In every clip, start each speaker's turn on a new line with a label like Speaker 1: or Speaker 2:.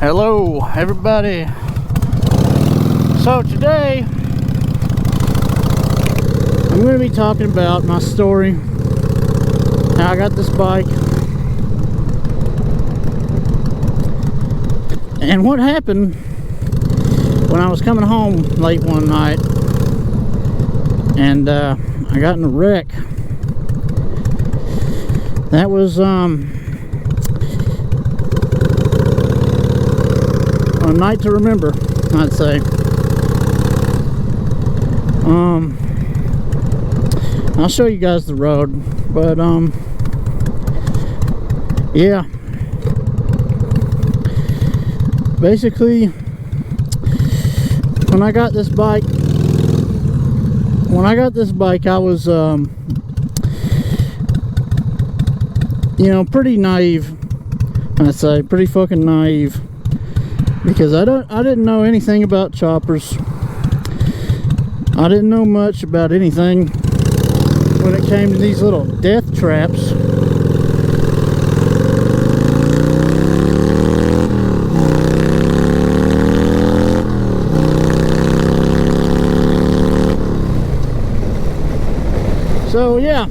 Speaker 1: Hello everybody. So today I'm going to be talking about my story, how I got this bike, and what happened when I was coming home late one night and I got in a wreck. That was a night to remember, I'd say. I'll show you guys the road, but yeah, basically when I got this bike I was you know, pretty naive, I'd say, pretty fucking naive, because I didn't know anything about choppers. I didn't know much about anything when it came to these little death traps. So yeah,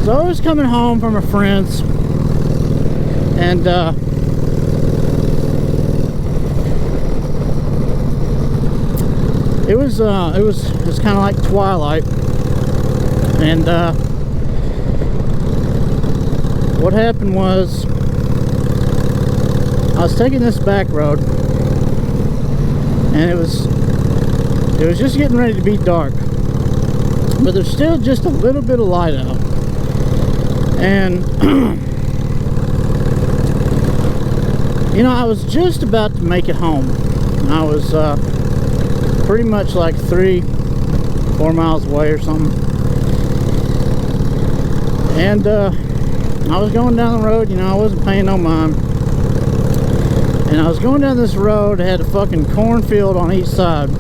Speaker 1: so I was coming home from a friend's, and it was kind of like twilight, and what happened was I was taking this back road, and it was just getting ready to be dark, but there's still just a little bit of light out. And you know, I was just about to make it home. I was pretty much like 3-4 miles away or something, and I was going down the road. You know, I wasn't paying no mind, and I was going down this road. It had a fucking cornfield on each side,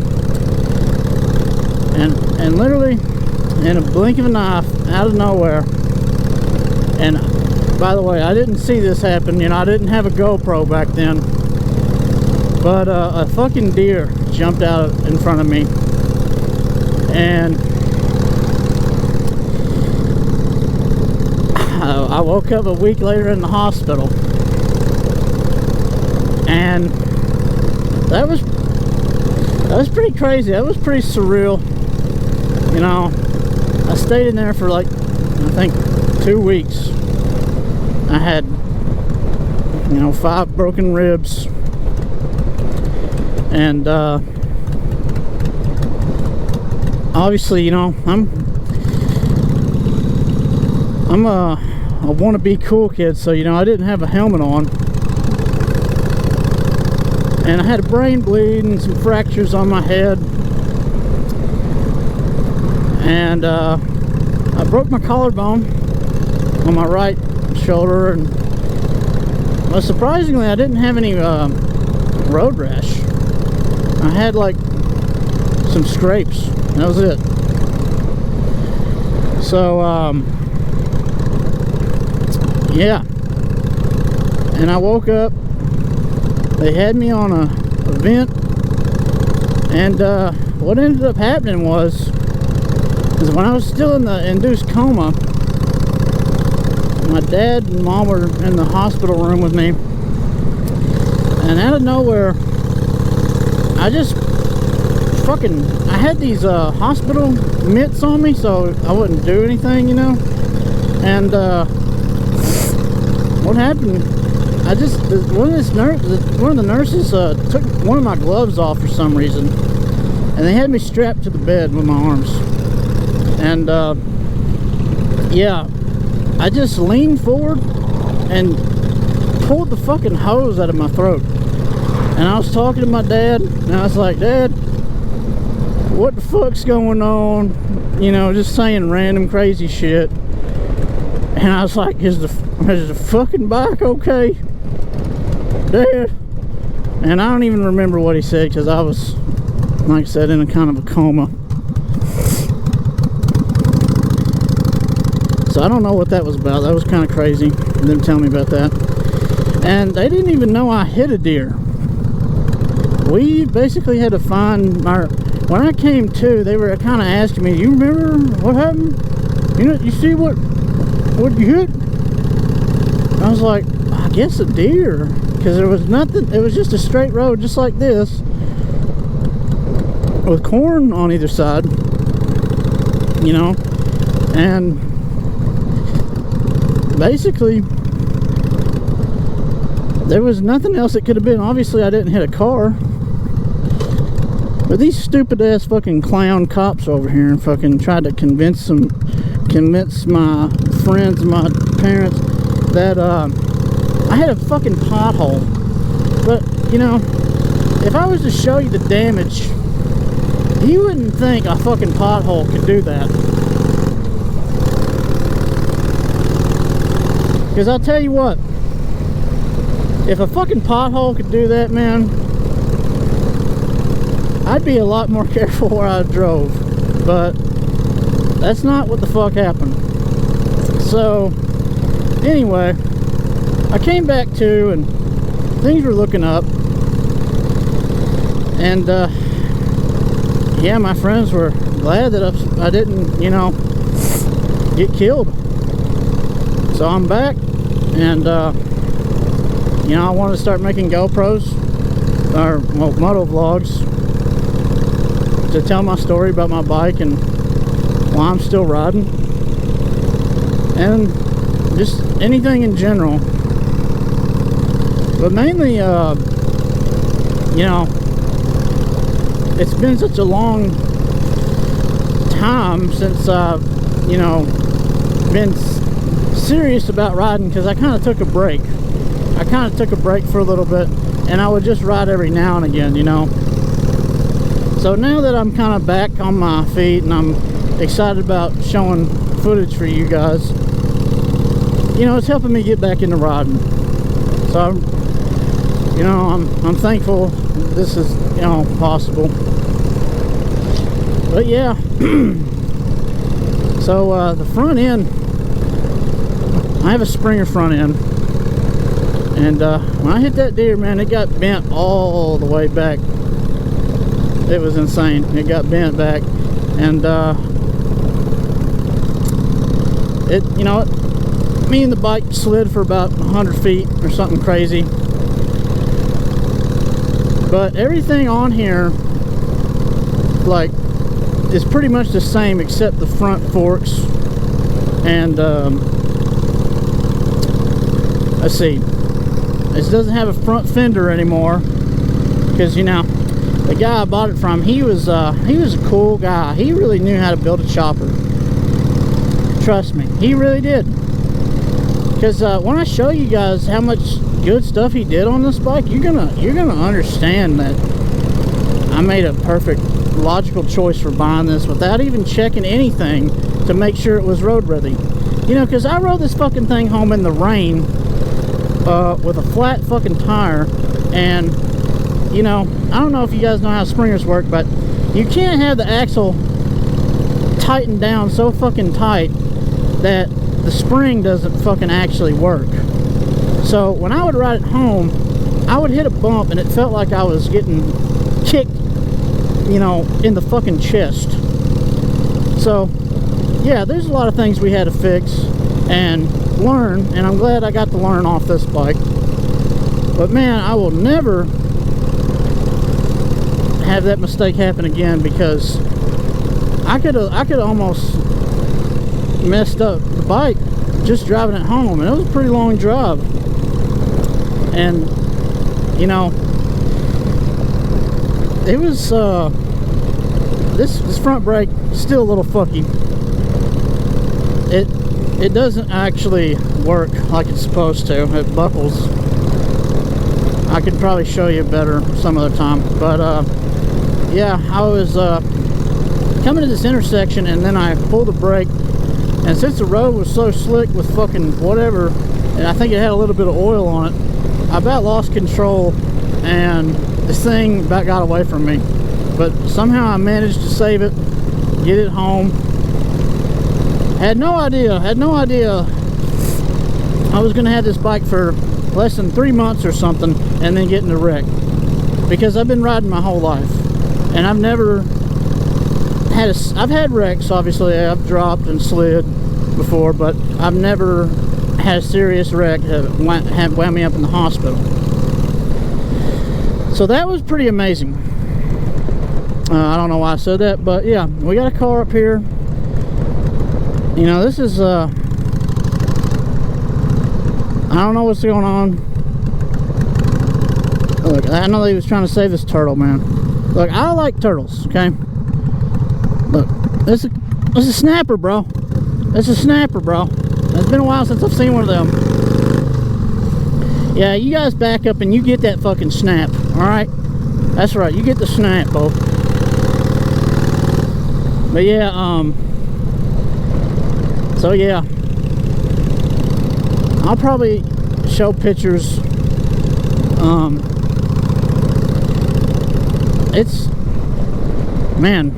Speaker 1: and literally in a blink of an eye, out of nowhere. And by the way, I didn't see this happen. You know, I didn't have a GoPro back then, but a fucking deer jumped out in front of me, and I woke up a week later in the hospital, and that was pretty crazy. That was pretty surreal. You know, I stayed in there for like, I think, 2 weeks. I had, you know, 5 broken ribs, and obviously, you know, I'm a wannabe cool kid, so, you know, I didn't have a helmet on, and I had a brain bleed and some fractures on my head, and I broke my collarbone on my right shoulder, and well, surprisingly I didn't have any road rash. I had like some scrapes. That was it. So yeah, and I woke up. They had me on a vent, and what ended up happening was when I was still in the induced coma, my dad and mom were in the hospital room with me, and out of nowhere, I just I had these hospital mitts on me so I wouldn't do anything, you know. And what happened, one of the nurses took one of my gloves off for some reason, and they had me strapped to the bed with my arms. And yeah, I just leaned forward and pulled the fucking hose out of my throat. And I was talking to my dad, and I was like, "Dad, what the fuck's going on?" You know, just saying random crazy shit. And I was like, is the fucking bike okay, Dad? And I don't even remember what he said, because I was, like I said, in a kind of a coma. So I don't know what that was about. That was kind of crazy. They didn't tell me about that. and they didn't even know I hit a deer. We basically had to find our... When I came to, they were kind of asking me, "You remember what happened? You know, you see what you hit?" I was like, "I guess a deer," because there was nothing. It was just a straight road, just like this, with corn on either side, you know. And basically, there was nothing else it could have been. Obviously, I didn't hit a car. But these stupid ass fucking clown cops over here and fucking tried to convince my friends, my parents, that I had a fucking pothole. But, you know, if I was to show you the damage, you wouldn't think a fucking pothole could do that. Because I'll tell you what, if a fucking pothole could do that, man, I'd be a lot more careful where I drove. But that's not what the fuck happened. So anyway, I came back to, and things were looking up. And yeah, my friends were glad that I didn't, you know, get killed. So I'm back, and you know, I wanted to start making GoPros, or well, moto vlogs, to tell my story about my bike and why I'm still riding, and just anything in general. But mainly, you know, it's been such a long time since I've, you know, been serious about riding, because I kind of took a break. I kind of took a break for a little bit, and I would just ride every now and again, you know. So now that I'm kind of back on my feet and I'm excited about showing footage for you guys, you know, it's helping me get back into riding. So I'm, you know, I'm thankful this is, you know, possible. But yeah, so the front end, I have a Springer front end, and when I hit that deer, man, it got bent all the way back. It was insane. It got bent back, and it, you know, me and the bike slid for about 100 feet or something crazy. But everything on here, like, is pretty much the same except the front forks. And let's see, it doesn't have a front fender anymore, because, you know, the guy I bought it from, he was a cool guy. He really knew how to build a chopper. Trust me, he really did. Because when I show you guys how much good stuff he did on this bike, you're gonna understand that I made a perfect, logical choice for buying this without even checking anything to make sure it was road ready. You know, because I rode this fucking thing home in the rain with a flat fucking tire, and you know, I don't know if you guys know how Springers work, but you can't have the axle tightened down so fucking tight that the spring doesn't fucking actually work. So when I would ride it home, I would hit a bump and it felt like I was getting kicked, you know, in the fucking chest. So yeah, there's a lot of things we had to fix and learn, and I'm glad I got to learn off this bike. But man, I will never have that mistake happen again, because I could almost messed up the bike just driving it home, and it was a pretty long drive. And you know, it was this front brake still a little fucky. It doesn't actually work like it's supposed to. It buckles. I could probably show you better some other time, but yeah, I was coming to this intersection, and then I pulled the brake, and since the road was so slick with fucking whatever, and I think it had a little bit of oil on it, I about lost control, and this thing about got away from me. But somehow I managed to save it, get it home. Had no idea I was gonna have this bike for less than 3 months or something, and then get in a wreck. Because I've been riding my whole life, and I've never had I've had wrecks, obviously. I've dropped and slid before, but I've never had a serious wreck that wound me up in the hospital. So that was pretty amazing. I don't know why I said that, but yeah, we got a car up here. You know, this is I don't know what's going on. Look, I know he was trying to save this turtle, man. Look, I like turtles, okay? Look, this is a snapper, bro. It's a snapper, bro. It's been a while since I've seen one of them. Yeah, you guys back up and you get that fucking snap, alright? That's right, you get the snap, bro. But yeah, so yeah, I'll probably show pictures. It's, man,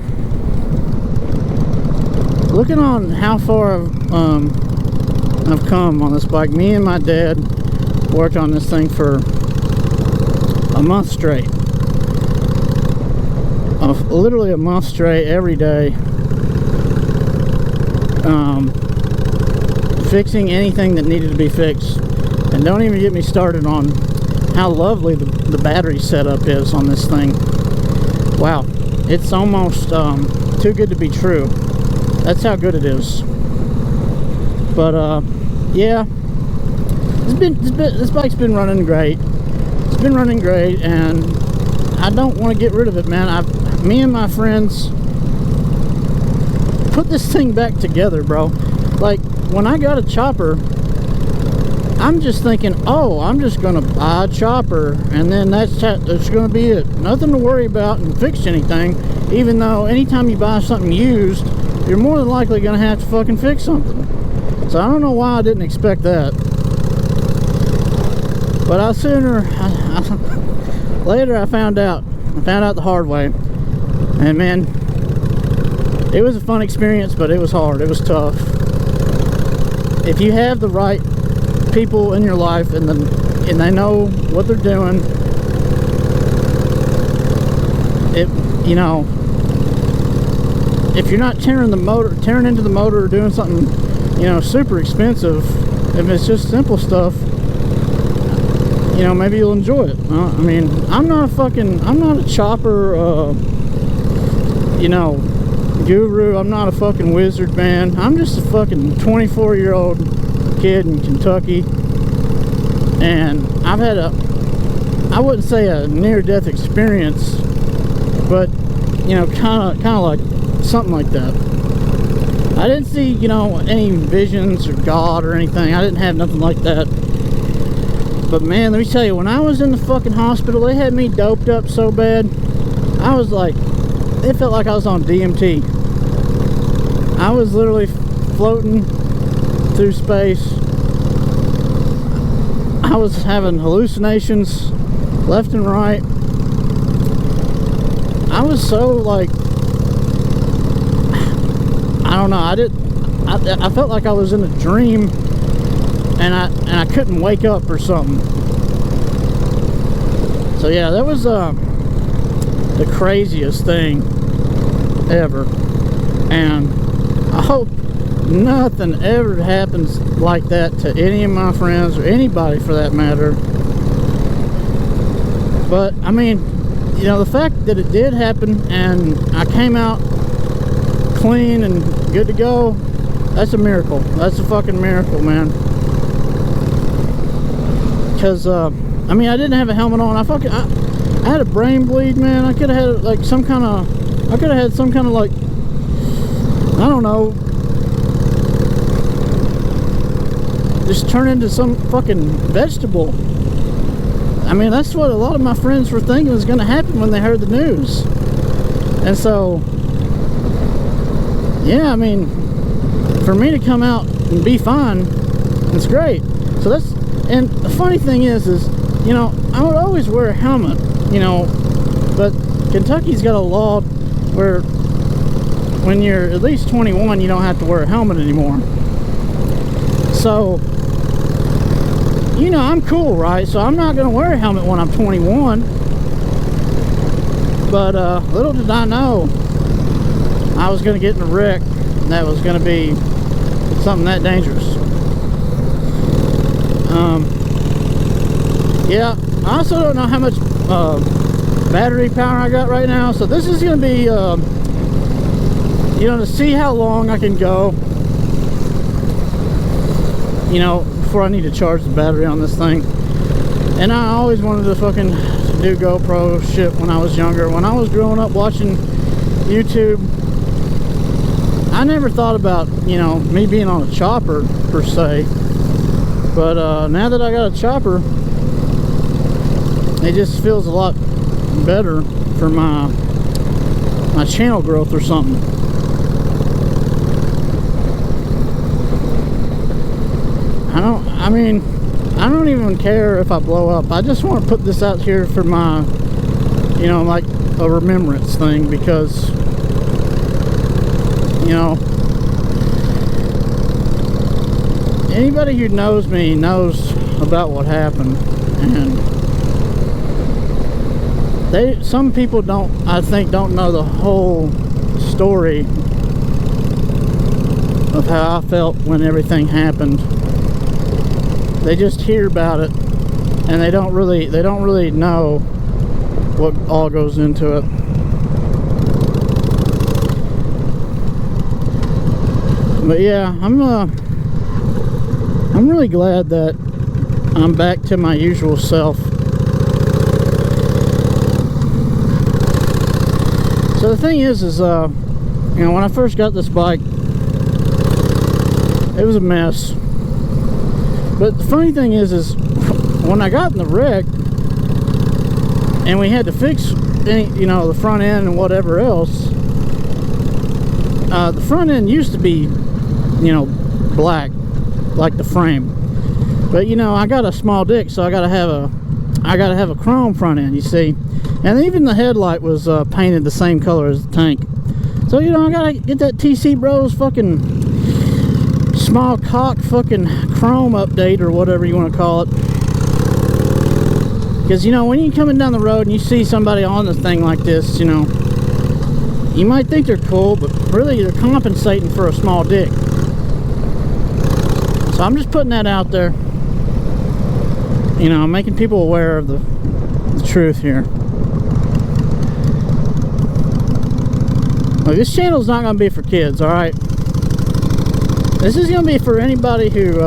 Speaker 1: looking on how far I've come on this bike. Me and my dad worked on this thing for a month straight. Literally a month straight, every day. Fixing anything that needed to be fixed. And don't even get me started on how lovely the battery setup is on this thing. Wow, it's almost too good to be true. That's how good it is. But yeah, this bike's been running great. It's been running great, and I don't want to get rid of it, man. Me and my friends put this thing back together, bro. Like, when I got a chopper, I'm just thinking, oh, I'm just gonna buy a chopper, and then that's gonna be it. Nothing to worry about and fix anything. Even though anytime you buy something used, you're more than likely gonna have to fucking fix something. So I don't know why I didn't expect that. But later I found out the hard way. And man, it was a fun experience, but it was hard. It was tough. If you have the right people in your life and they know what they're doing, you know, if you're not tearing into the motor or doing something, you know, super expensive, if it's just simple stuff, you know, maybe you'll enjoy it. I mean, I'm not a chopper, you know, guru. I'm not a fucking wizard, man. I'm just a fucking 24-year-old kid in Kentucky, and I've had I wouldn't say a near-death experience, but, you know, kind of like something like that. I didn't see, you know, any visions or God or anything. I didn't have nothing like that. But man, let me tell you, when I was in the fucking hospital, they had me doped up so bad. I was like, it felt like I was on DMT. I was literally floating through space. I was having hallucinations left and right. I was so like, I don't know, I felt like I was in a dream, and I couldn't wake up or something. So yeah, that was the craziest thing ever, and I hope nothing ever happens like that to any of my friends or anybody for that matter. But I mean, you know, the fact that it did happen and I came out clean and good to go, that's a miracle. That's a fucking miracle, man. Because I mean, I didn't have a helmet on. I had a brain bleed, man. I could have had like some kind of like, I don't know, just turn into some fucking vegetable. I mean, that's what a lot of my friends were thinking was going to happen when they heard the news. And so, yeah, I mean, for me to come out and be fine, it's great. So that's, and the funny thing is, you know, I would always wear a helmet, you know, but Kentucky's got a law where when you're at least 21, you don't have to wear a helmet anymore. So, you know, I'm cool, right? So I'm not gonna wear a helmet when I'm 21. But little did I know I was gonna get in a wreck that was gonna be something that dangerous. Yeah, I also don't know how much battery power I got right now, so this is gonna be you know, to see how long I can go, you know, before I need to charge the battery on this thing. And I always wanted to fucking do GoPro shit when I was younger. When I was growing up watching YouTube, I never thought about, you know, me being on a chopper per se. But now that I got a chopper, it just feels a lot better for my channel growth or something. I don't even care if I blow up. I just want to put this out here for my, you know, like a remembrance thing, because, you know, anybody who knows me knows about what happened, and some people I think don't know the whole story of how I felt when everything happened. They just hear about it, and they don't really know what all goes into it. But yeah, I'm really glad that I'm back to my usual self. So the thing is you know, when I first got this bike, it was a mess. But the funny thing is when I got in the wreck and we had to fix you know, the front end and whatever else, the front end used to be, you know, black like the frame. But you know, I got a small dick, so I gotta have a chrome front end, you see. And even the headlight was painted the same color as the tank. So you know, I gotta get that TC Bros fucking small cock fucking chrome update, or whatever you want to call it. Because you know, when you're coming down the road and you see somebody on this thing like this, you know, you might think they're cool, but really they're compensating for a small dick. So I'm just putting that out there, you know, making people aware of the truth here. Look, this channel's not going to be for kids, alright? This is going to be for anybody who,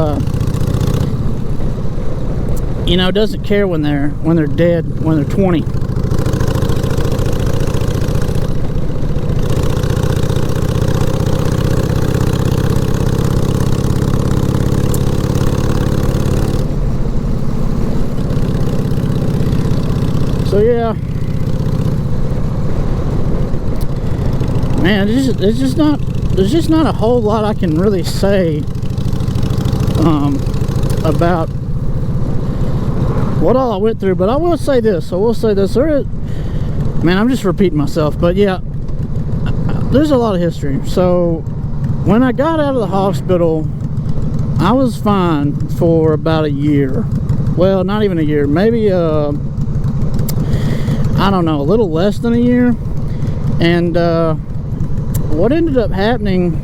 Speaker 1: you know, doesn't care when they're dead, when they're 20. So yeah, man, there's just not a whole lot I can really say about what all I went through. But I will say this. Man, I'm just repeating myself, but yeah, there's a lot of history. So when I got out of the hospital, I was fine for about a year. Well, not even a year, maybe I don't know, a little less than a year. And what ended up happening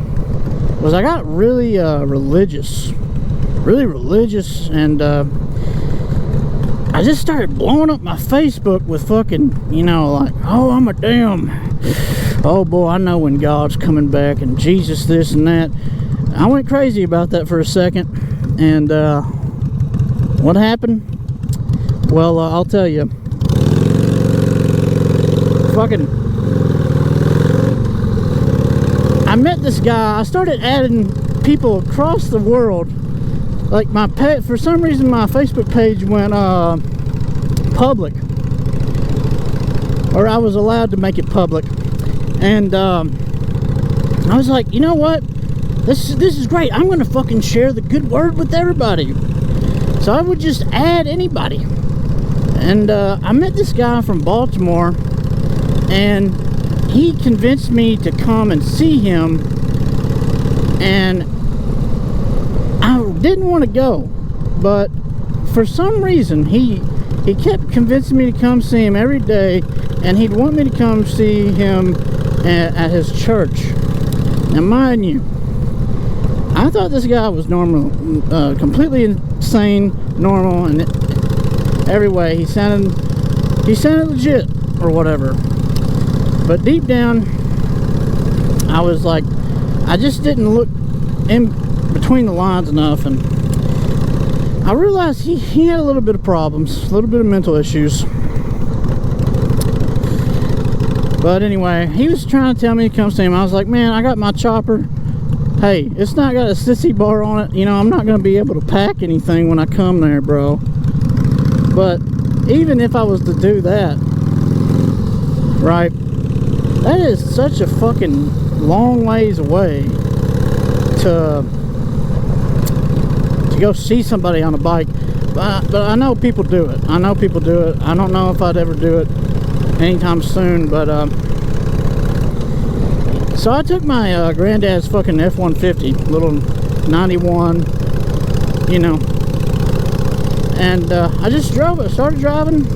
Speaker 1: was I got really religious, and I just started blowing up my Facebook with fucking, you know, like, oh, I'm a damn, oh boy, I know when God's coming back, and Jesus this and that. I went crazy about that for a second. And what happened? Well, I'll tell you. Fucking, I met this guy. I started adding people across the world. Like my pet, for some reason my Facebook page went public, or I was allowed to make it public. And I was like, you know what, this is great. I'm gonna fucking share the good word with everybody. So I would just add anybody. And I met this guy from Baltimore, and he convinced me to come and see him, and I didn't want to go, but for some reason, he kept convincing me to come see him every day, and he'd want me to come see him at his church. Now, mind you, I thought this guy was normal, completely insane, normal, and every way. He sounded legit or whatever. But deep down, I was like, I just didn't look in between the lines enough, and I realized he had a little bit of problems, a little bit of mental issues. But anyway, he was trying to tell me to come see him. I was like, man, I got my chopper. Hey, it's not got a sissy bar on it. You know, I'm not going to be able to pack anything when I come there, bro. But even if I was to do that, right, that is such a fucking long ways away to go see somebody on a bike. But I know people do it. I know people do it. I don't know if I'd ever do it anytime soon, but so I took my granddad's fucking F-150, little 91, you know, and I just drove it. Started driving,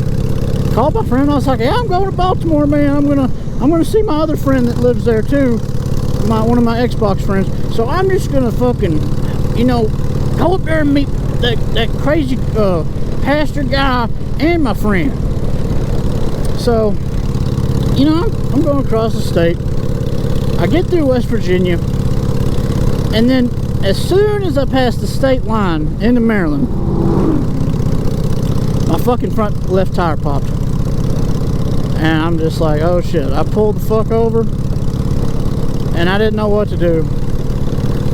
Speaker 1: called my friend. I was like, yeah, I'm going to Baltimore, man. I'm gonna see my other friend that lives there too, one of my Xbox friends. So I'm just gonna fucking, you know, go up there and meet that crazy pastor guy and my friend. So, you know, I'm going across the state. I get through West Virginia, and then as soon as I pass the state line into Maryland, my fucking front left tire popped. And I'm just like, oh shit. I pulled the fuck over, and I didn't know what to do.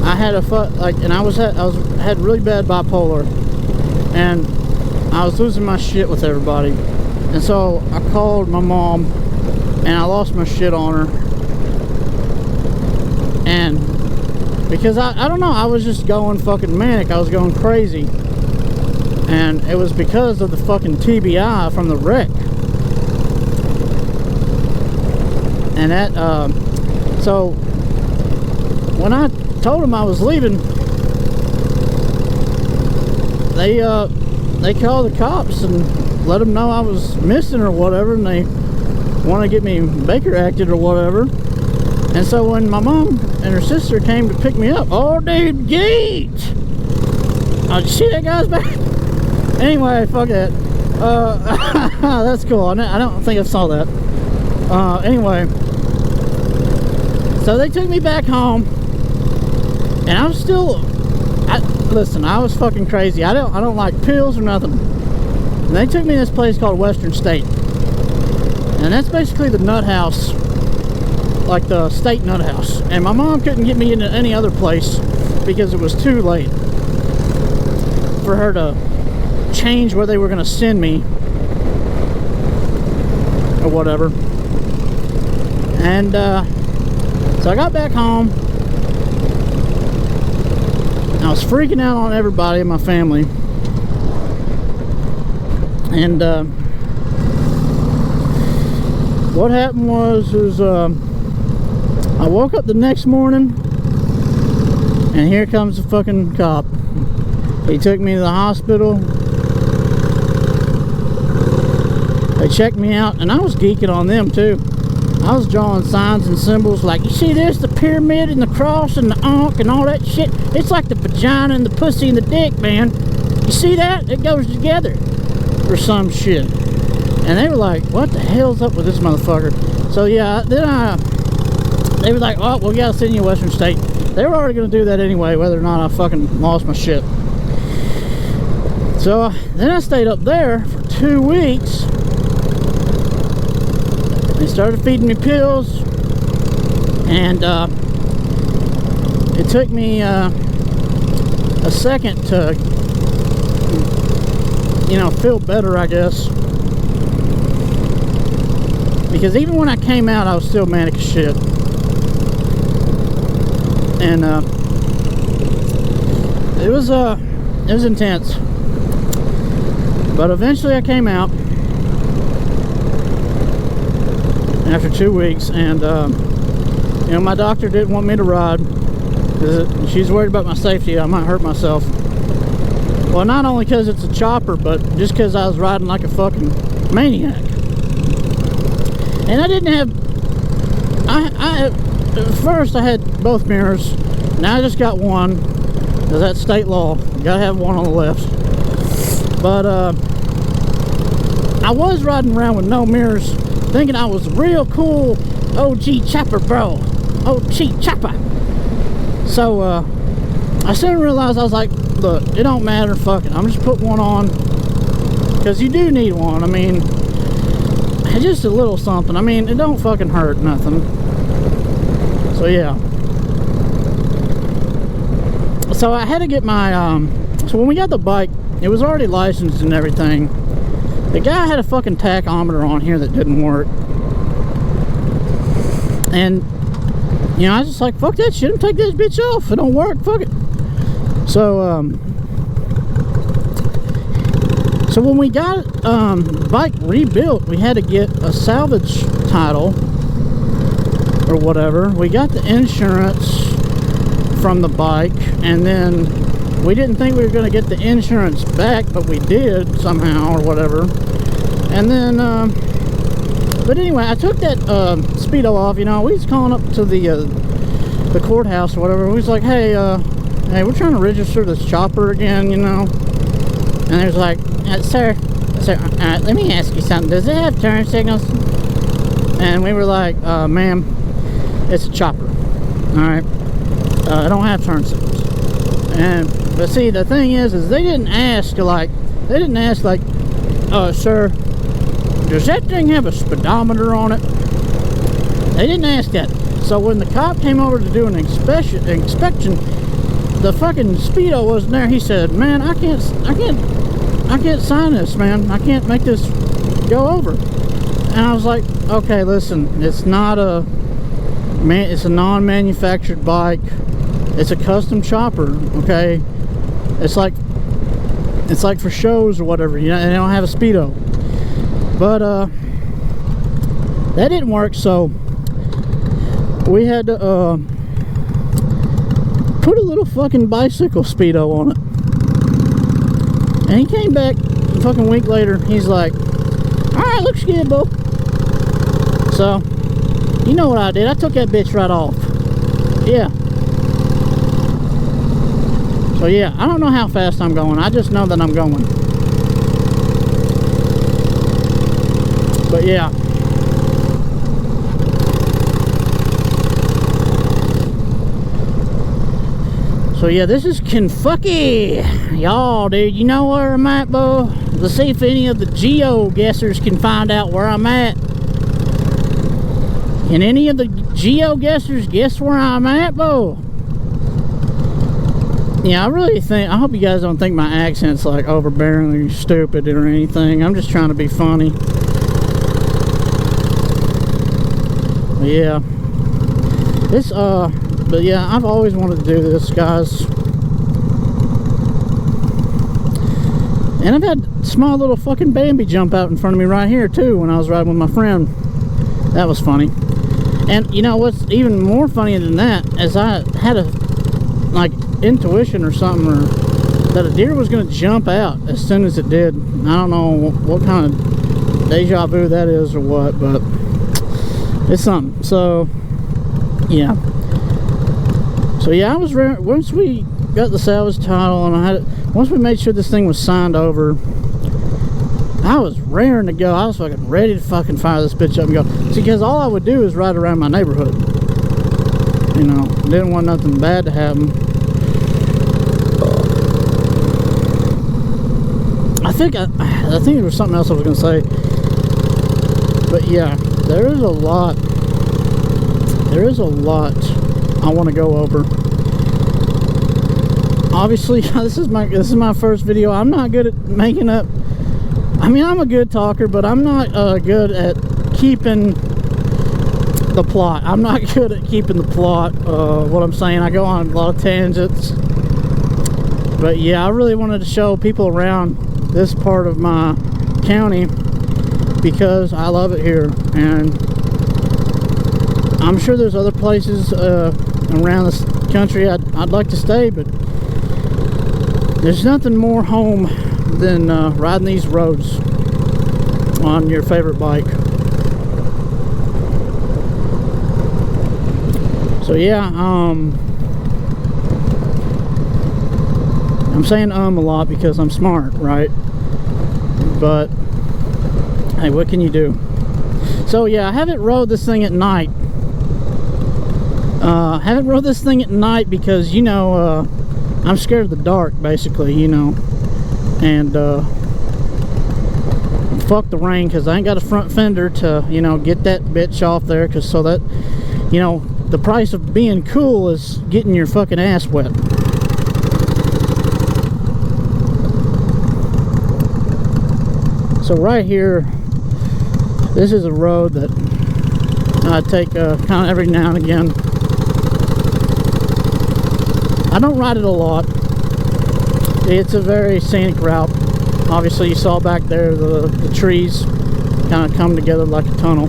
Speaker 1: I had and I had really bad bipolar, and I was losing my shit with everybody. And so I called my mom, and I lost my shit on her. And because I don't know, I was just going fucking manic. I was going crazy. And it was because of the fucking TBI from the wreck. And that, so when I told them I was leaving, they called the cops and let them know I was missing or whatever, and they want to get me Baker acted or whatever. And so when my mom and her sister came to pick me up, oh dude, Gate! Oh, did you see that guy's back? Anyway, fuck that. That's cool. I don't think I saw that. Anyway, so they took me back home, and I'm still, listen, I was fucking crazy. I don't like pills or nothing. And they took me to this place called Western State, and that's basically the nut house, like the state nut house. And my mom couldn't get me into any other place because it was too late for her to change where they were going to send me or whatever. And so I got back home, and I was freaking out on everybody in my family. And what happened was I woke up the next morning, and here comes the fucking cop. He took me to the hospital. They checked me out, and I was geeking on them too. I was drawing signs and symbols like, you see this, the pyramid and the cross and the ankh and all that shit? It's like the vagina and the pussy and the dick, man. You see that? It goes together. Or some shit. And they were like, what the hell's up with this motherfucker? So yeah, then they were like, oh, we gotta send you to Western State. They were already gonna do that anyway, whether or not I fucking lost my shit. So then I stayed up there for 2 weeks. They started feeding me pills, and it took me a second to, you know, feel better, I guess. Because even when I came out, I was still manic as shit. And it was intense. But eventually I came out after 2 weeks, and you know, my doctor didn't want me to ride because she's worried about my safety. I might hurt myself. Well, not only because it's a chopper, but just because I was riding like a fucking maniac. And I didn't have... at first I had both mirrors. Now I just got one, because that's state law. You gotta have one on the left. But I was riding around with no mirrors, thinking I was real cool OG chopper, bro. OG chopper. So I soon realized, I was like, look, it don't matter, fuck it, I'm just put one on, because you do need one. I mean, just a little something. I mean, it don't fucking hurt nothing. So yeah. So I had to get my so when we got the bike, it was already licensed and everything. The guy had a fucking tachometer on here that didn't work, and you know, I was just like, fuck that shit, I'm take this bitch off. It don't work, fuck it. So so when we got the bike rebuilt, we had to get a salvage title or whatever. We got the insurance from the bike, and then we didn't think we were going to get the insurance back, but we did somehow or whatever. And then but anyway, I took that Speedo off. You know, we was calling up to the courthouse or whatever. We was like, hey, hey, we're trying to register this chopper again, you know. And they was like, sir, let me ask you something. Does it have turn signals? And we were like, ma'am, it's a chopper. Alright. I don't have turn signals. But see, the thing is they didn't ask like, sir, does that thing have a speedometer on it? They didn't ask that. So when the cop came over to do an inspection, the fucking Speedo wasn't there. He said, man, I can't sign this, man. I can't make this go over. And I was like, okay, listen, it's not a it's a non-manufactured bike. It's a custom chopper, okay? It's like for shows or whatever. You know, they don't have a Speedo. But that didn't work, so we had to put a little fucking bicycle Speedo on it. And he came back a fucking week later. He's like, alright, looks good, bro. So, you know what I did? I took that bitch right off. Yeah. So yeah, I don't know how fast I'm going. I just know that I'm going. But yeah. So yeah, this is Kentucky. Y'all, dude, you know where I'm at, bro? Let's see if any of the geo-guessers can find out where I'm at. Can any of the geo-guessers guess where I'm at, bro? Yeah, I hope you guys don't think my accent's like overbearingly stupid or anything. I'm just trying to be funny. But yeah. But yeah, I've always wanted to do this, guys. And I've had small little fucking Bambi jump out in front of me right here too when I was riding with my friend. That was funny. And you know what's even more funny than that is I had a like intuition or something, or that a deer was going to jump out as soon as it did. I don't know what kind of deja vu that is or what, but it's something. So yeah. So yeah, I was once we got the salvage title and once we made sure this thing was signed over, I was raring to go. I was fucking ready to fucking fire this bitch up and go. See, because all I would do is ride around my neighborhood. You know, didn't want nothing bad to happen. I think there was something else I was gonna say. But yeah, there is a lot I want to go over. Obviously, this is my first video. I'm not good at making up. I mean, I'm a good talker, but I'm not good at keeping the plot. I'm not good at keeping the plot. What I'm saying, I go on a lot of tangents. But yeah, I really wanted to show people around this part of my county because I love it here, and I'm sure there's other places around this country I'd like to stay, but There's nothing more home than riding these roads on your favorite bike. So yeah, I'm saying a lot because I'm smart, right? But hey, what can you do? So yeah, I haven't rode this thing at night. Haven't rode this thing at night because, you know, I'm scared of the dark, basically, you know. And fuck the rain, because I ain't got a front fender to, you know, get that bitch off there, because so that, you know, the price of being cool is getting your fucking ass wet. So right here, this is a road that I take kind of every now and again. I don't ride it a lot. It's a very scenic route. Obviously, you saw back there the trees kind of come together like a tunnel.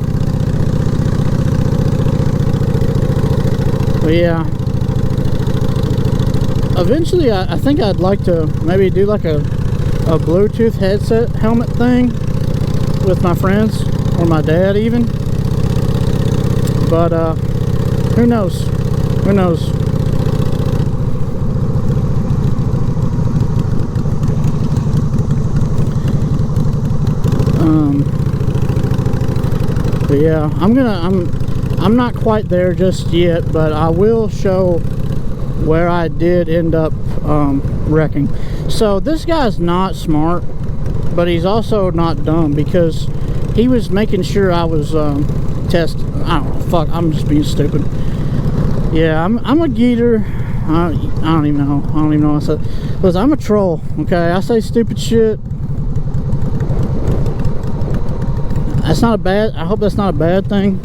Speaker 1: But yeah, eventually I think I'd like to maybe do like a Bluetooth headset helmet thing with my friends or my dad even. But who knows? Who knows? But yeah, I'm not quite there just yet, but I will show where I did end up wrecking. So this guy's not smart, but he's also not dumb, because he was making sure I was I don't know, fuck, I'm just being stupid. Yeah, I'm a geeter. I don't even know what I said. Listen, I'm a troll, okay? I say stupid shit. That's not a bad, I hope that's not a bad thing.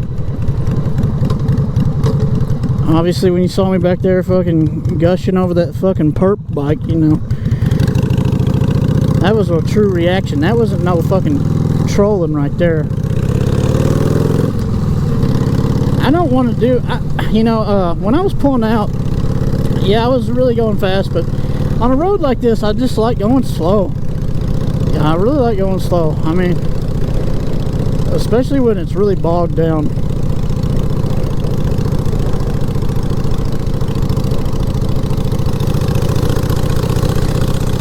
Speaker 1: Obviously, when you saw me back there fucking gushing over that fucking perp bike, you know, that was a true reaction. That wasn't no fucking trolling right there. I don't want to do, you know, when I was pulling out, yeah, I was really going fast, but on a road like this, I just like going slow. Yeah, I really like going slow. I mean, especially when it's really bogged down.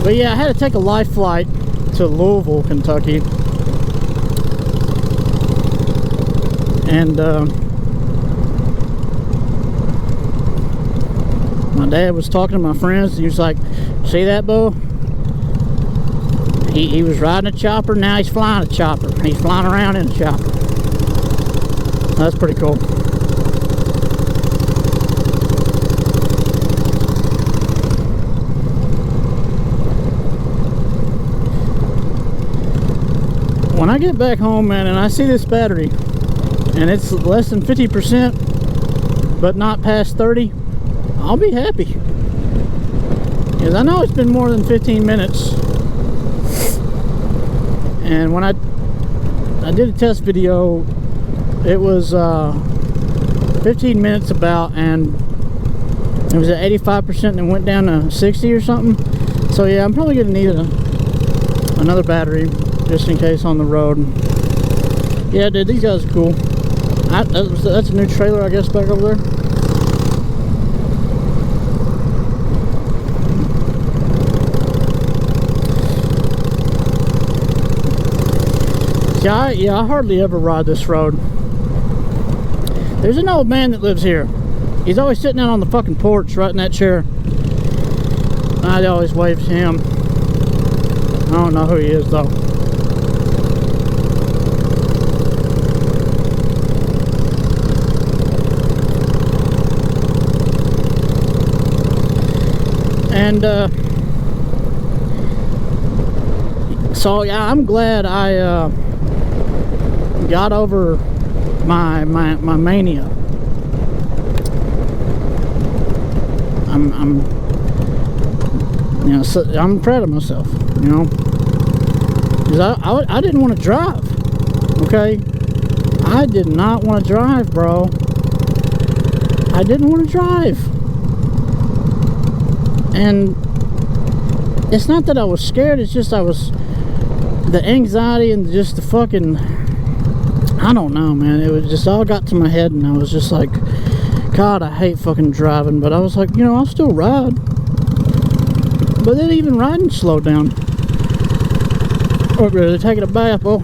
Speaker 1: But yeah, I had to take a life flight to Louisville, Kentucky. And my dad was talking to my friends. He was like, see that, Bo? He was riding a chopper, now he's flying a chopper. He's flying around in a chopper. That's pretty cool. When I get back home, man, and I see this battery, and it's less than 50%, but not past 30, I'll be happy. Because I know it's been more than 15 minutes. And when I did a test video, it was 15 minutes about, and it was at 85% and it went down to 60 or something. So yeah, I'm probably gonna need another battery just in case on the road. Yeah, dude, these guys are cool. That's a new trailer, I guess, back over there. Yeah, I hardly ever ride this road. There's an old man that lives here. He's always sitting out on the fucking porch, right in that chair. I always wave to him. I don't know who he is, though. And so yeah, I'm glad I got over my mania. I'm you know, so I'm proud of myself, you know, because I didn't want to drive. Okay, I did not want to drive, bro. I didn't want to drive. And it's not that I was scared, it's just the anxiety and just the fucking, I don't know, man. It was just all got to my head, and I was just like, God, I hate fucking driving. But I was like, I'll still ride. But then even riding slowed down. Or really taking a bath, well,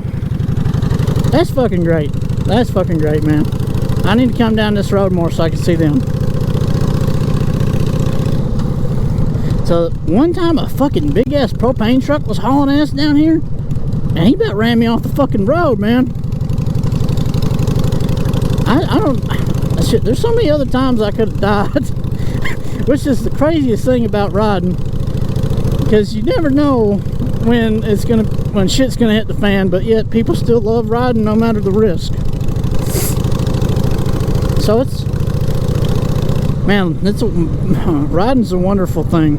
Speaker 1: that's fucking great. That's fucking great, man. I need to come down this road more so I can see them. So one time a fucking big ass propane truck was hauling ass down here, and he about ran me off the fucking road, man. I don't shit, there's so many other times I could have died. Which is the craziest thing about riding, because you never know when shit's gonna hit the fan, but yet people still love riding no matter the risk. So riding's a wonderful thing.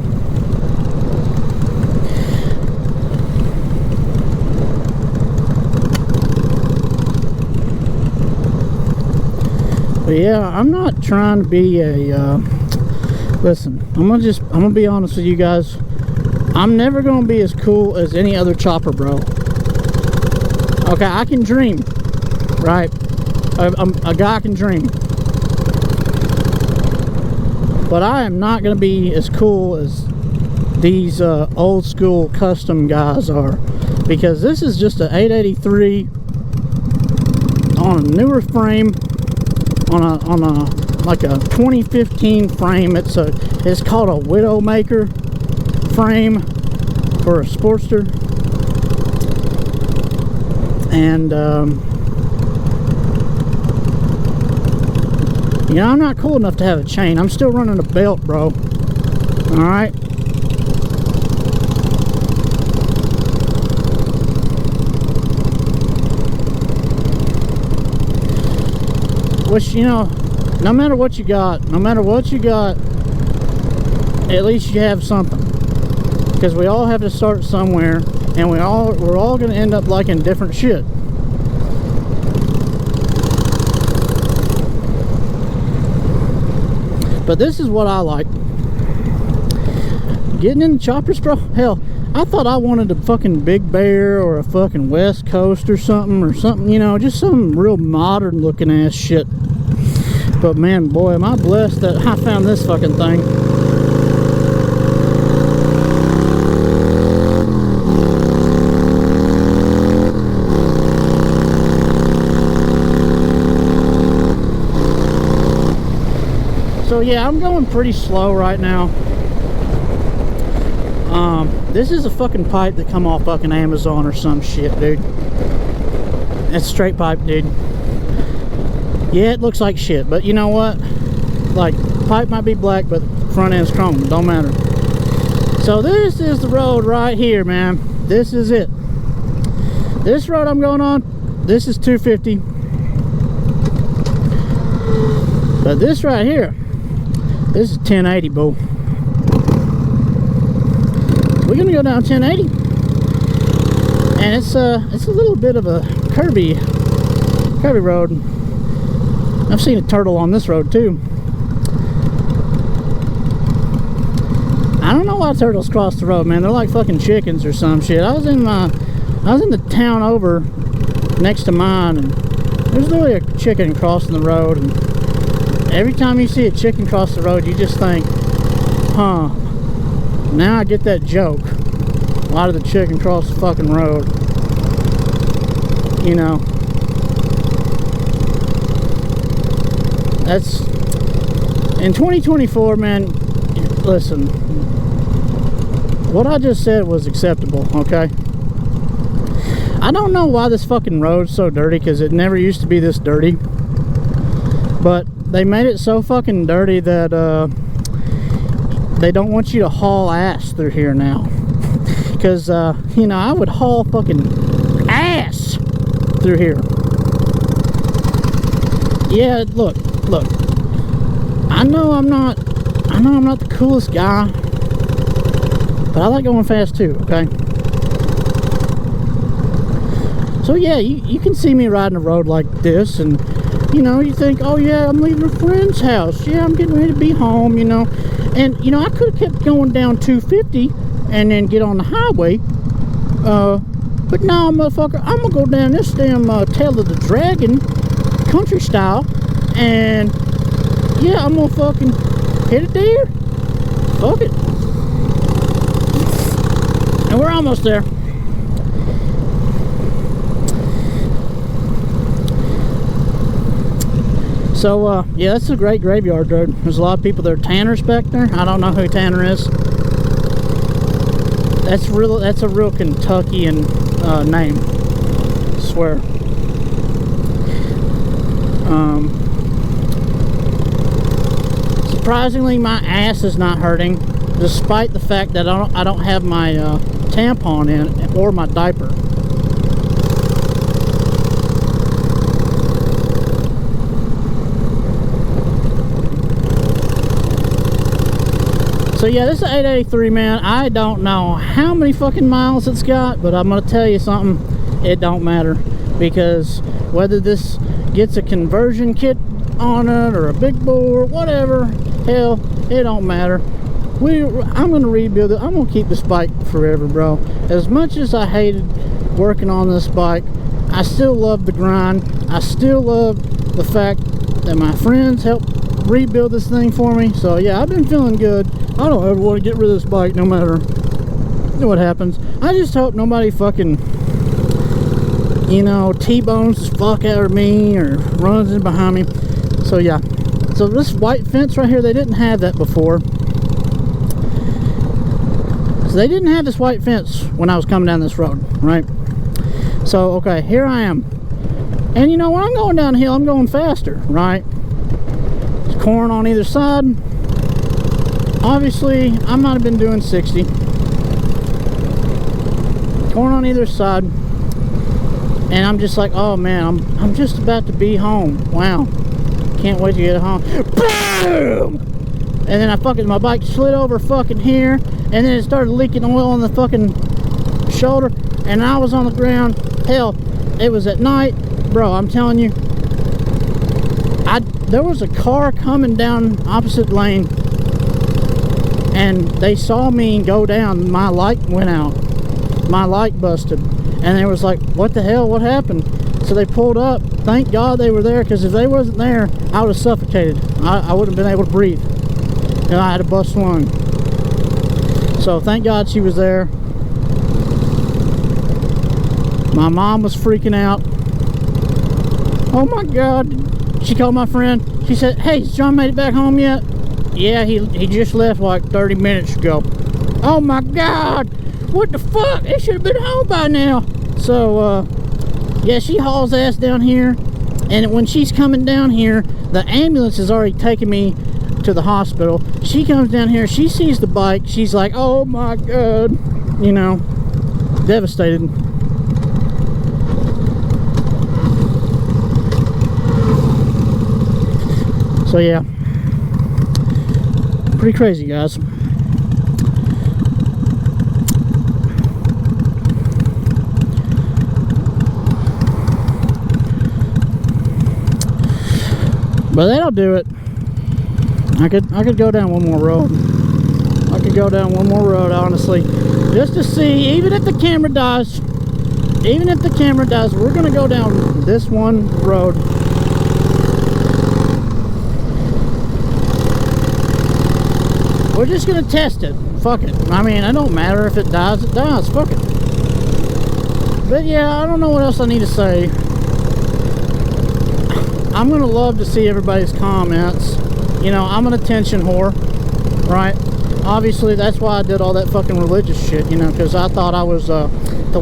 Speaker 1: But yeah, I'm not trying to be a listen, I'm gonna be honest with you guys. I'm never gonna be as cool as any other chopper bro. Okay, I can dream, right? A guy can dream, but I am not gonna be as cool as these old school custom guys are, because this is just an 883 on a newer frame, on a like a 2015 frame. It's called a Widowmaker frame for a Sportster, and I'm not cool enough to have a chain. I'm still running a belt, bro. All right. Which, no matter what you got, at least you have something. Because we all have to start somewhere, and we're all going to end up liking different shit. But this is what I like. Getting in the choppers, bro. Hell, I thought I wanted a fucking Big Bear or a fucking West Coast or something, just some real modern looking ass shit. But man, boy, am I blessed that I found this fucking thing. So yeah, I'm going pretty slow right now. This is a fucking pipe that come off fucking Amazon or some shit, dude. It's straight pipe, dude. Yeah, it looks like shit, but you know what? Like, pipe might be black, but front end's chrome. Don't matter. So this is the road right here, man. This is it. This road I'm going on, this is 250. But this right here, this is 1080, boo. We're gonna go down 1080, and it's a little bit of a curvy road. I've seen a turtle on this road too. I don't know why turtles cross the road, man. They're like fucking chickens or some shit. I was in the town over next to mine, and there's literally a chicken crossing the road, and every time you see a chicken cross the road, you just think, huh, now I get that joke. Why did the chicken cross the fucking road? That's in 2024, man. Listen, what I just said was acceptable, okay? I don't know why this fucking road's so dirty, because it never used to be this dirty, but they made it so fucking dirty that they don't want you to haul ass through here now. Because I would haul fucking ass through here. Yeah, look, I know I'm not the coolest guy, but I like going fast too, okay? So yeah, you can see me riding a road like this, and you think, oh yeah, I'm leaving a friend's house, yeah, I'm getting ready to be home, and I could have kept going down 250 and then get on the highway. But now, motherfucker, I'm gonna go down this damn Tail of the Dragon country style, and yeah, I'm gonna fucking hit a deer. Fuck it. And we're almost there. So, yeah, that's a great graveyard, dude. There's a lot of people there. Tanner's back there. I don't know who Tanner is. That's a real Kentuckian name. I swear. Surprisingly, my ass is not hurting, despite the fact that I don't have my tampon in or my diaper. So yeah, this is 883, man. I don't know how many fucking miles it's got, but I'm gonna tell you something, it don't matter, because whether this gets a conversion kit on it or a big bore, whatever, hell, it don't matter. I'm gonna rebuild it. I'm gonna keep this bike forever, bro. As much as I hated working on this bike, I still love the grind. I still love the fact that my friends helped rebuild this thing for me. So yeah, I've been feeling good. I don't ever want to get rid of this bike, no matter what happens. I just hope nobody fucking, you know, T-bones the fuck out of me or runs in behind me. So yeah, so this white fence right here, they didn't have that before. So they didn't have this white fence when I was coming down this road, right? So okay, here I am, and you know, when I'm going downhill, I'm going faster, right? There's corn on either side. Obviously, I might have been doing 60. Corn on either side. And I'm just like, oh man, I'm just about to be home. Wow. Can't wait to get home. Boom! And then my bike slid over fucking here, and then it started leaking oil on the fucking shoulder, and I was on the ground. Hell, it was at night. Bro, I'm telling you, there was a car coming down opposite lane, and they saw me go down. My light went out. My light busted. And they was like, what the hell? What happened? So they pulled up. Thank God they were there, because if they wasn't there, I would have suffocated. I wouldn't have been able to breathe. And I had a bust lung. So thank God she was there. My mom was freaking out. Oh my God. She called my friend. She said, hey, has John made it back home yet? Yeah, he just left like 30 minutes ago. Oh my God, what the fuck? It should have been home by now. So, yeah, she hauls ass down here, and when she's coming down here, the ambulance has already taken me to the hospital. She comes down here, she sees the bike, she's like, oh my God, you know, devastated. So yeah, pretty crazy, guys. But that'll do it. I could go down one more road. I could go down one more road, honestly, just to see. Even if the camera dies, we're gonna go down this one road. We're just gonna test it. Fuck it. I mean, it don't matter if it dies. It dies. Fuck it. But yeah, I don't know what else I need to say. I'm gonna love to see everybody's comments. You know, I'm an attention whore, right? Obviously, that's why I did all that fucking religious shit, you know, because I thought I was the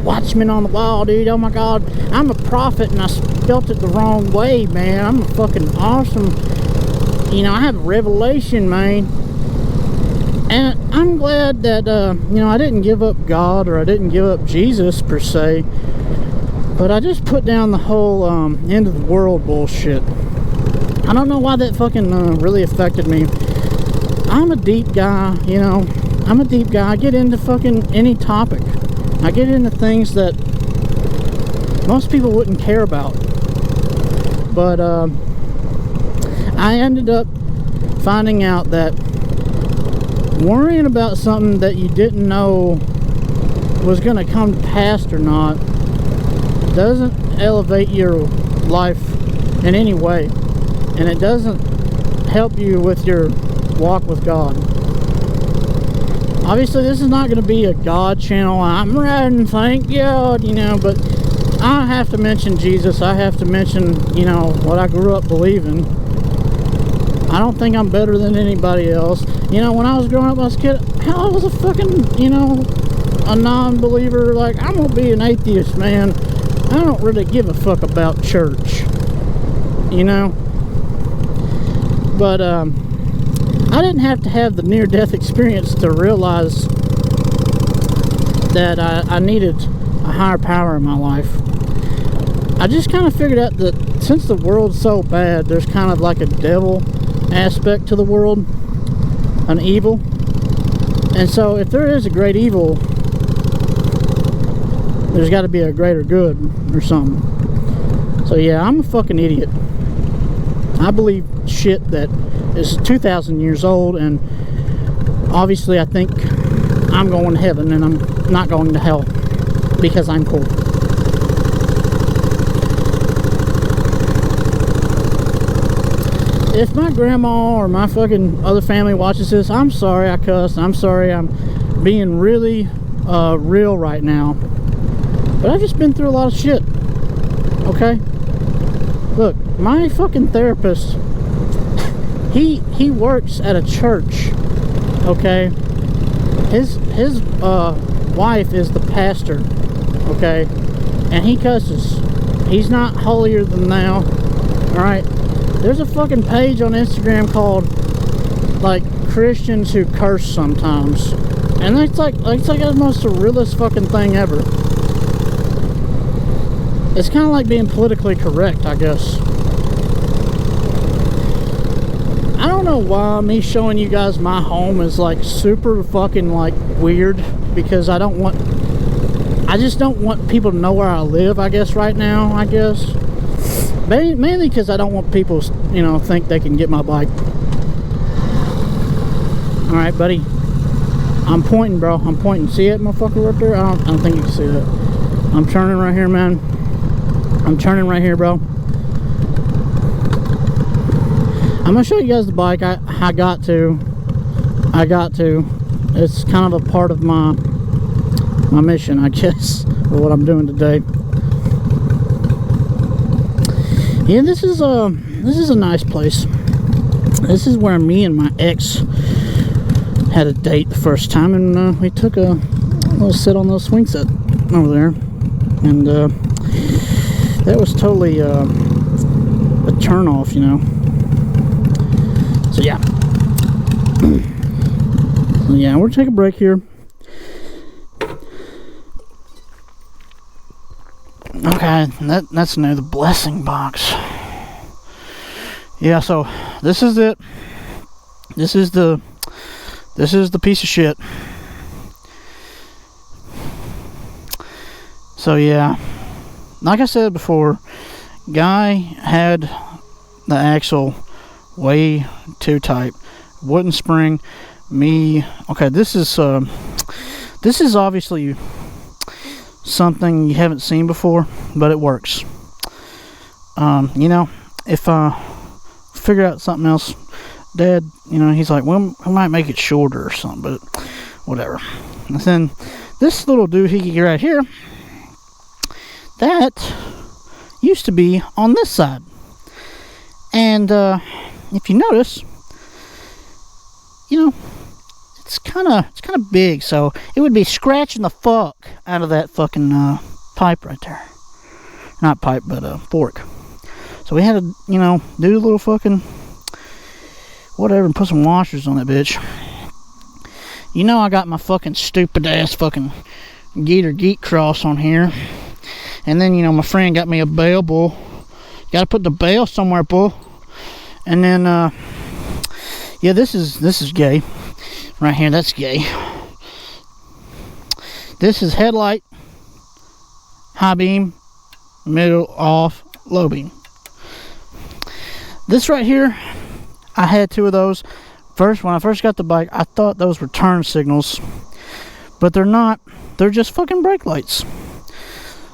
Speaker 1: watchman on the wall, dude. Oh my God, I'm a prophet, and I spelt it the wrong way, man. I'm a fucking awesome, you know, I have revelation, man. And I'm glad that, you know, I didn't give up God, or I didn't give up Jesus, per se. But I just put down the whole end of the world bullshit. I don't know why that fucking really affected me. I'm a deep guy, you know. I'm a deep guy. I get into fucking any topic. I get into things that most people wouldn't care about. But I ended up finding out that worrying about something that you didn't know was going to come to pass or not doesn't elevate your life in any way, and it doesn't help you with your walk with God. Obviously, this is not going to be a God channel. I'm riding, thank God, you know, but I have to mention Jesus. I have to mention, you know, what I grew up believing. I don't think I'm better than anybody else. You know, when I was growing up, I was a kid, hell, I was a fucking, you know, a non-believer. Like, I'm gonna be an atheist, man. I don't really give a fuck about church, you know. But I didn't have to have the near-death experience to realize that I needed a higher power in my life. I just kind of figured out that since the world's so bad, there's kind of like a devil aspect to the world, an evil. And so if there is a great evil, there's got to be a greater good or something. So yeah, I'm a fucking idiot. I believe shit that is 2,000 years old, and obviously I think I'm going to heaven and I'm not going to hell because I'm cool. If my grandma or my fucking other family watches this, I'm sorry I cussed. I'm sorry I'm being really real right now. But I've just been through a lot of shit. Okay? Look, my fucking therapist, he works at a church. Okay? His wife is the pastor. Okay? And he cusses. He's not holier than thou. Alright? There's a fucking page on Instagram called, like, Christians who curse sometimes. And it's like the most surrealist fucking thing ever. It's kind of like being politically correct, I guess. I don't know why me showing you guys my home is, like, super fucking, like, weird. Because I just don't want people to know where I live, I guess, right now, I guess. Mainly because I don't want people, you know, think they can get my bike. Alright, buddy. I'm pointing, bro. I'm pointing. See it, motherfucker, right there? I don't think you can see that. I'm turning right here, man. I'm turning right here, bro. I'm going to show you guys the bike. I got to. It's kind of a part of my mission, I guess, or what I'm doing today. Yeah, this is a nice place. This is where me and my ex had a date the first time, and we took a little sit on the swing set over there, and that was totally a turn off, you know. So yeah, we're gonna take a break here. Okay, that's new, the blessing box. Yeah, so this is it. This is the piece of shit. So yeah, like I said before, guy had the axle way too tight. Wooden spring. Okay, this is obviously something you haven't seen before, but it works. You know, if I figure out something else, Dad, you know, he's like, well, I might make it shorter or something, but whatever. And then this little doohickey right here, that used to be on this side, and if you notice, you know, it's kind of big, so it would be scratching the fuck out of that fucking pipe right there. Not pipe, but fork. So we had to, you know, do a little fucking whatever and put some washers on that bitch. You know, I got my fucking stupid ass fucking Gator Geek cross on here, and then, you know, my friend got me a bell bull. Got to put the bell somewhere, bull. And then yeah, this is gay. Right here, that's gay. This is headlight, high beam, middle, off, low beam. This right here, I had two of those when I first got the bike, I thought those were turn signals, but they're not. They're just fucking brake lights.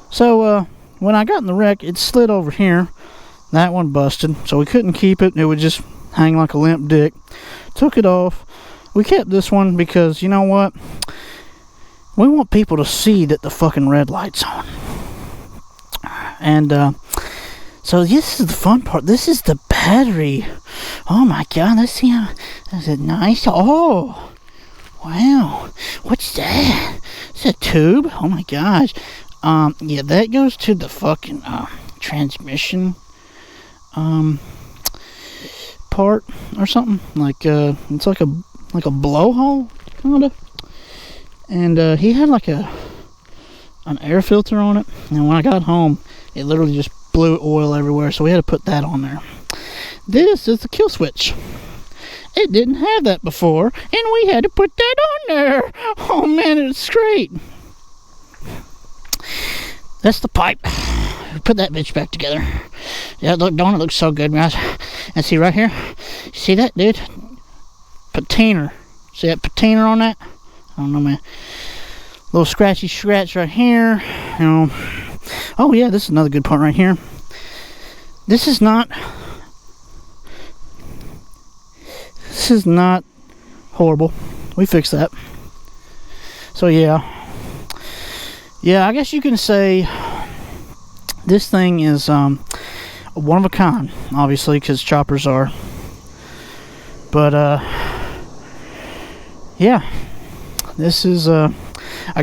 Speaker 1: So when I got in the wreck, it slid over here. That one busted, so we couldn't keep it. It would just hang like a limp dick. Took it off. We kept this one because, you know what? We want people to see that the fucking red light's on. And so this is the fun part. This is the battery. Oh my god, let's see how. Is it nice? Oh, wow. What's that? It's a tube. Oh my gosh. Yeah, that goes to the fucking transmission part or something. Like it's like a blowhole kinda. And he had like an air filter on it, and when I got home it literally just blew oil everywhere, so we had to put that on there. This is the kill switch. It didn't have that before, and we had to put that on there. Oh man, it's great. That's the pipe. Put that bitch back together. Yeah, look, don't it look so good, guys? And see right here? See that, dude? Patina. See that patina on that? I don't know, man. Little scratchy scratch right here. You know. Oh yeah, this is another good part right here. This is not horrible. We fixed that. So yeah, I guess you can say this thing is one of a kind, obviously, because choppers are. But yeah, this is I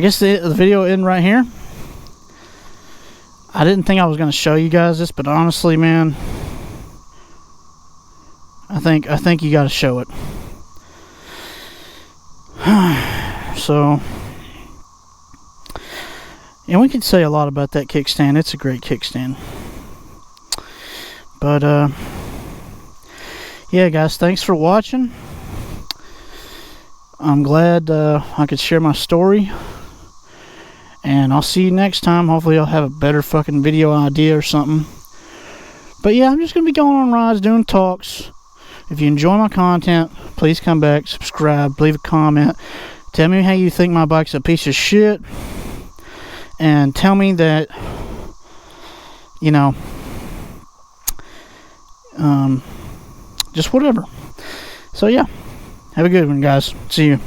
Speaker 1: guess the video end right here. I didn't think I was going to show you guys this, but honestly, man, I think you got to show it. So, and we could say a lot about that kickstand. It's a great kickstand. But yeah, guys, thanks for watching. I'm glad I could share my story. And I'll see you next time. Hopefully I'll have a better fucking video idea or something. But yeah, I'm just going to be going on rides, doing talks. If you enjoy my content, please come back, subscribe, leave a comment. Tell me how you think my bike's a piece of shit. And tell me that, you know, just whatever. So yeah, have a good one, guys. See you.